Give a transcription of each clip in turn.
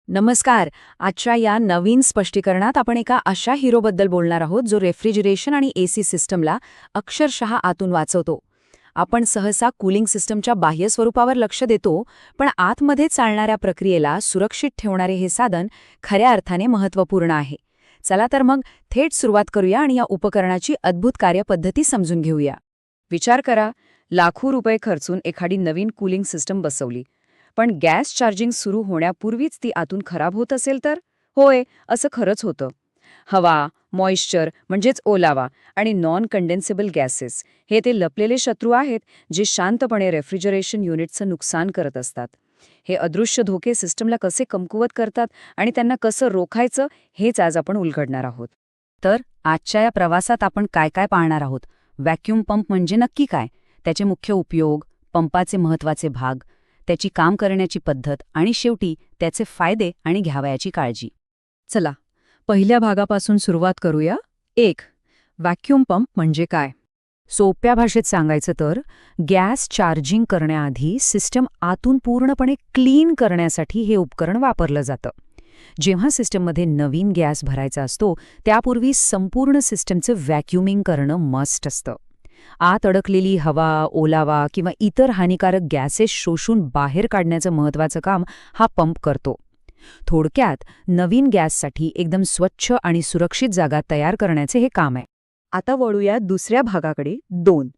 नमस्कार. आजच्या या नवीन स्पष्टीकरणात आपण एका अशा हिरोबद्दल बोलणार आहोत जो रेफ्रिजरेशन आणि एसी सिस्टमला अक्षरशः आतून वाचवतो. आपण सहसा कूलिंग सिस्टमच्या बाह्य स्वरूपावर लक्ष देतो, पण आतमध्ये चालणाऱ्या प्रक्रियेला सुरक्षित ठेवणारे हे साधन खऱ्या अर्थाने महत्त्वपूर्ण आहे. चला तर मग थेट सुरुवात करूया आणि या उपकरणाची अद्भुत कार्यपद्धती समजून घेऊया. विचार करा, लाखो रुपये खर्चून एखादी नवीन कूलिंग सिस्टम बसवली, पण गॅस चार्जिंग सुरू होण्यापूर्वीच ती आतून खराब होत असेल तर? होय, असं खरंच होतं. हवा, मॉइश्चर म्हणजेच ओलावा आणि नॉन कंडेन्सेबल गॅसेस हे ते लपलेले शत्रू आहेत जे शांतपणे रेफ्रिजरेशन युनिटचं नुकसान करत असतात. हे अदृश्य धोके सिस्टमला कसे कमकुवत करतात आणि त्यांना कसं रोखायचं हेच आज आपण उलगडणार आहोत. तर आजच्या या प्रवासात आपण काय काय पाहणार आहोत? व्हॅक्यूम पंप म्हणजे नक्की काय, त्याचे मुख्य उपयोग, पंपाचे महत्त्वाचे भाग, त्याची काम करण्याची पद्धत आणि शेवटी त्याचे फायदे आणि घ्यावयाची काळजी. चला, पहिल्या भागापासून सुरुवात करूया. 1. व्हॅक्यूम पंप म्हणजे काय? सोप्या भाषेत सांगायचं तर गॅस चार्जिंग करण्याआधी सिस्टम आतून पूर्णपणे क्लीन करण्यासाठी हे उपकरण वापरलं जातं. जेव्हा सिस्टममध्ये नवीन गॅस भरायचा असतो त्यापूर्वी संपूर्ण सिस्टमचं व्हॅक्युमिंग करणं मस्ट असतं. आत अडकलेली हवा, ओलावा किंवा इतर हानिकारक गॅसेस शोषून बाहेर काढण्याचं महत्त्वाचं काम हा पंप करतो. थोडक्यात नवीन गॅससाठी एकदम स्वच्छ आणि सुरक्षित जागा तयार करण्याचे हे काम आहे. आता वळूया दुसऱ्या भागाकडे. 2.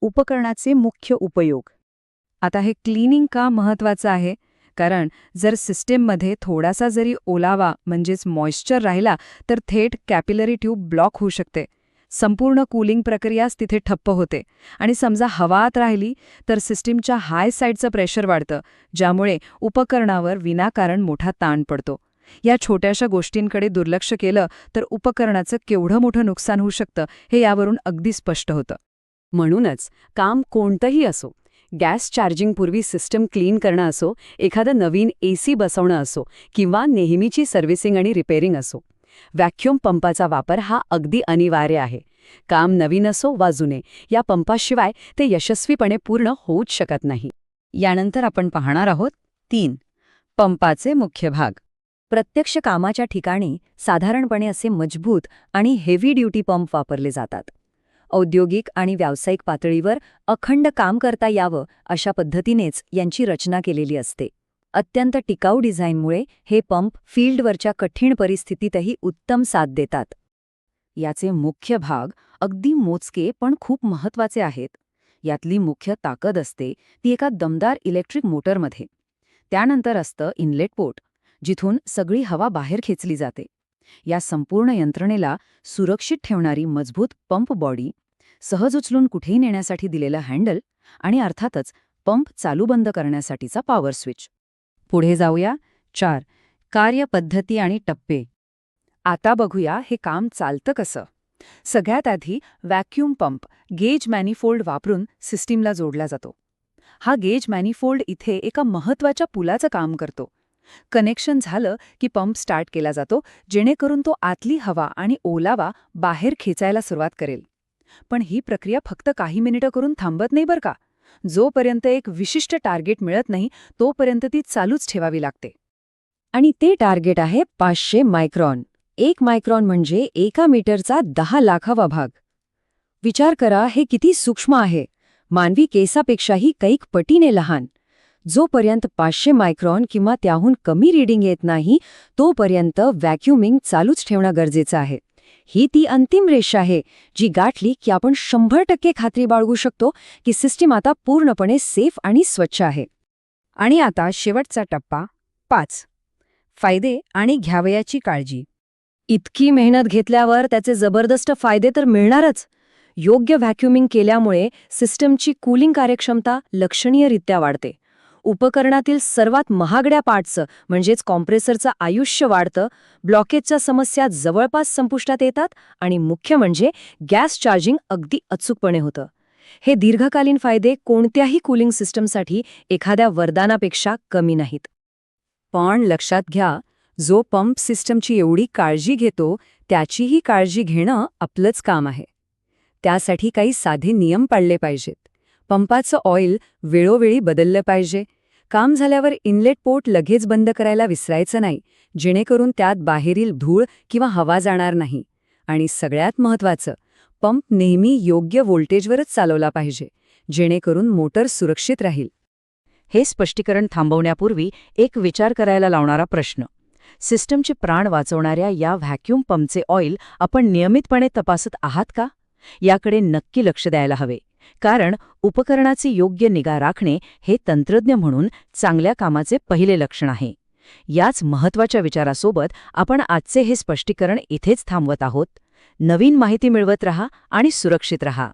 उपकरणाचे मुख्य उपयोग. आता हे क्लीनिंग का महत्त्वाचं आहे? कारण जर सिस्टीममध्ये थोडासा जरी ओलावा म्हणजेच मॉइश्चर राहिला तर थेट कॅपिलरी ट्यूब ब्लॉक होऊ शकते. संपूर्ण कूलिंग प्रक्रियाच तिथे ठप्प होते आणि समजा हवा आत राहिली तर सिस्टीमच्या हाय साईडचं प्रेशर वाढतं, ज्यामुळे उपकरणावर विनाकारण मोठा ताण पडतो. या छोट्याशा गोष्टींकडे दुर्लक्ष केलं तर उपकरणाचं केवढं मोठं नुकसान होऊ शकतं हे यावरून अगदी स्पष्ट होतं. म्हणूनच काम कोणतंही असो, गॅस चार्जिंगपूर्वी सिस्टम क्लीन करणं असो, एखादं नवीन एसी बसवणं असो किंवा नेहमीची सर्व्हिसिंग आणि रिपेअरिंग असो, व्हॅक्यूम पंपाचा वापर हा अगदी अनिवार्य आहे. काम नवीन असो वा जुने, या पंपाशिवाय ते यशस्वीपणे पूर्ण होऊच शकत नाही. यानंतर आपण पाहणार आहोत 3. पंपाचे मुख्य भाग. प्रत्यक्ष कामाच्या ठिकाणी साधारणपणे असे मजबूत आणि हेवी ड्युटी पंप वापरले जातात. औद्योगिक आणि व्यावसायिक पातळीवर अखंड काम करता यावं अशा पद्धतीनेच यांची रचना केलेली असते. अत्यंत टिकाऊ डिझाईनमुळे हे पंप फील्डवरच्या कठीण परिस्थितीतही उत्तम साथ देतात. याचे मुख्य भाग अगदी मोजके पण खूप महत्त्वाचे आहेत. यातली मुख्य ताकद असते ती एका दमदार इलेक्ट्रिक मोटरमध्ये. त्यानंतर असतं इनलेट पोर्ट, जिथून सगळी हवा बाहेर खेचली जाते. या संपूर्ण यंत्रणेला सुरक्षित ठेवणारी मजबूत पंप बॉडी, सहज उचलून कुठेही नेण्यासाठी दिलेलं हँडल आणि अर्थातच पंप चालू बंद करण्यासाठीचा पॉवर स्विच. पुढे जाऊया. 4. कार्यपद्धती आणि टप्पे. आता बघूया हे काम चालतं कसं. सगळ्यात आधी व्हॅक्यूम पंप गेज मॅनिफोल्ड वापरून सिस्टीमला जोडला जातो. हा गेज मॅनिफोल्ड इथे एका महत्त्वाच्या पुलाचं काम करतो. कनेक्शन झालं की पंप स्टार्ट केला जातो, जेणेकरून तो आतली हवा आणि ओलावा बाहेर खेचायला सुरुवात करेल. पण ही प्रक्रिया फक्त काही मिनिटं करून थांबत नाही बरं का. जोपर्यंत एक विशिष्ट टार्गेट मिळत नाही तोपर्यंत ती चालूच ठेवावी लागते. आणि ते टार्गेट आहे 500 मायक्रॉन. 1 मायक्रॉन म्हणजे 1 मीटरचा 10 लाखावा भाग. विचार करा, हे किती सूक्ष्म आहे. मानवी केसापेक्षाही कैक पटीने लहान. जोपर्यंत 500 मायक्रॉन किंवा त्याहून कमी रीडिंग येत नाही तोपर्यंत व्हॅक्युमिंग चालूच ठेवणं गरजेचं आहे. ही ती अंतिम रेषा आहे जी गाठली की आपण 100% खात्री बाळगू शकतो की सिस्टीम आता पूर्णपणे सेफ आणि स्वच्छ आहे. आणि आता शेवटचा टप्पा 5. फायदे आणि घ्यावयाची काळजी. इतकी मेहनत घेतल्यावर त्याचे जबरदस्त फायदे तर मिळणारच. योग्य व्हॅक्युमिंग केल्यामुळे सिस्टमची कूलिंग कार्यक्षमता लक्षणीयरित्या वाढते. उपकरणातील सर्वात महागड्या पार्टचं म्हणजेच कॉम्प्रेसरचं आयुष्य वाढतं, ब्लॉकेजच्या समस्या जवळपास संपुष्टात येतात आणि मुख्य म्हणजे गॅस चार्जिंग अगदी अचूकपणे होतं. हे दीर्घकालीन फायदे कोणत्याही कूलिंग सिस्टमसाठी एखाद्या वरदानापेक्षा कमी नाहीत. पण लक्षात घ्या, जो पंप सिस्टमची एवढी काळजी घेतो त्याचीही काळजी घेणं आपलंच काम आहे. त्यासाठी काही साधे नियम पाळले पाहिजेत. पंपाचं ऑइल वेळोवेळी बदललं पाहिजे. काम झाल्यावर इनलेट पोर्ट लगेच बंद करायला विसरायचं नाही, जेणेकरून त्यात बाहेरील धूळ किंवा हवा जाणार नाही. आणि सगळ्यात महत्त्वाचं, पंप नेहमी योग्य व्होल्टेजवरच चालवला पाहिजे, जेणेकरून मोटर सुरक्षित राहील. हे स्पष्टीकरण थांबवण्यापूर्वी एक विचार करायला लावणारा प्रश्न. सिस्टमचे प्राण वाचवणाऱ्या या व्हॅक्यूम पंपचे ऑइल आपण नियमितपणे तपासत आहात का? याकडे नक्की लक्ष द्यायला हवे. कारण उपकरणाची योग्य निगा राखणे हे तंत्रज्ञ म्हणून चांगल्या कामाचे पहिले लक्षण आहे. याच महत्त्वाच्या विचारासोबत आपण आजचे हे स्पष्टीकरण इथेच थांबवत आहोत. नवीन माहिती मिळवत रहा आणि सुरक्षित रहा.